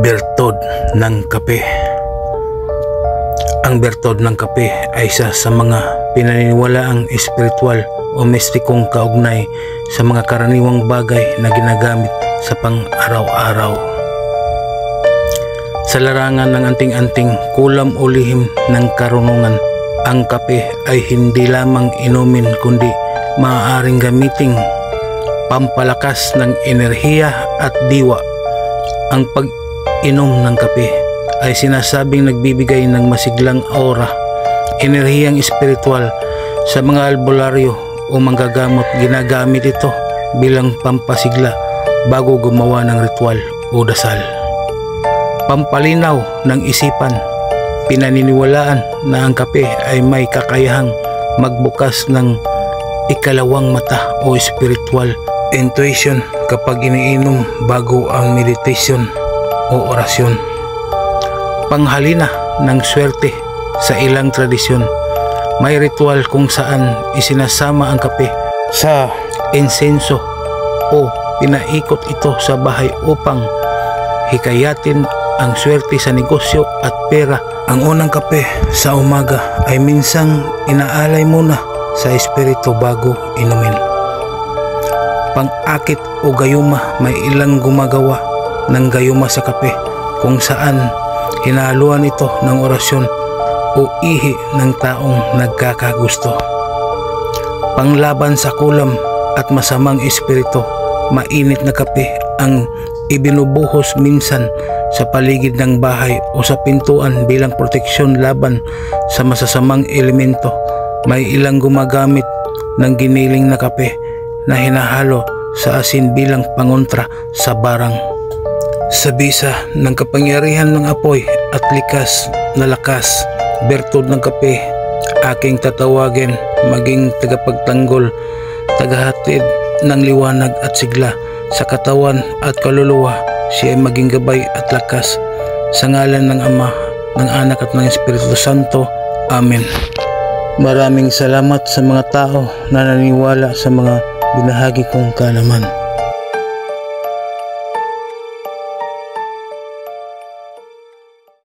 Bertod ng kape. Ang bertod ng kape ay isa sa mga pinaniniwalaang espiritual o mistikong kaugnay sa mga karaniwang bagay na ginagamit sa pang-araw-araw. Sa larangan ng anting-anting kulam o lihim ng karunungan, ang kape ay hindi lamang inumin kundi maaaring gamiting pampalakas ng enerhiya at diwa. Ang pag-inom ng kape ay sinasabing nagbibigay ng masiglang aura, enerhiyang espiritual sa mga albularyo o manggagamot. Ginagamit ito bilang pampasigla bago gumawa ng ritual o dasal. Pampalinaw ng isipan, pinaniniwalaan na ang kape ay may kakayahang magbukas ng ikalawang mata o spiritual intuition kapag iniinom bago ang meditation o orasyon. Panghalina ng swerte sa ilang tradisyon, may ritual kung saan isinasama ang kape sa insenso o pinaikot ito sa bahay upang hikayatin ang swerte sa negosyo at pera. Ang unang kape sa umaga ay minsang inaalay muna sa espiritu bago inumin. Pang-akit o gayuma, may ilang gumagawa ng gayuma sa kape kung saan hinahaluan ito ng orasyon o ihi ng taong nagkakagusto. Panglaban sa kulam at masamang espiritu, mainit na kape ang ibinubuhos minsan sa paligid ng bahay o sa pintuan bilang proteksyon laban sa masasamang elemento. May ilang gumagamit ng giniling na kape na hinahalo sa asin bilang pangontra sa barang. Sa bisa ng kapangyarihan ng apoy at likas na lakas, bertod ng kape, aking tatawagin maging tagapagtanggol, tagahatid ng liwanag at sigla sa katawan at kaluluwa. Siya ay maging gabay at lakas sa ngalan ng Ama, ng Anak at ng Espiritu Santo. Amen. Maraming salamat sa mga tao na naniniwala sa mga binahagi kong kaalaman.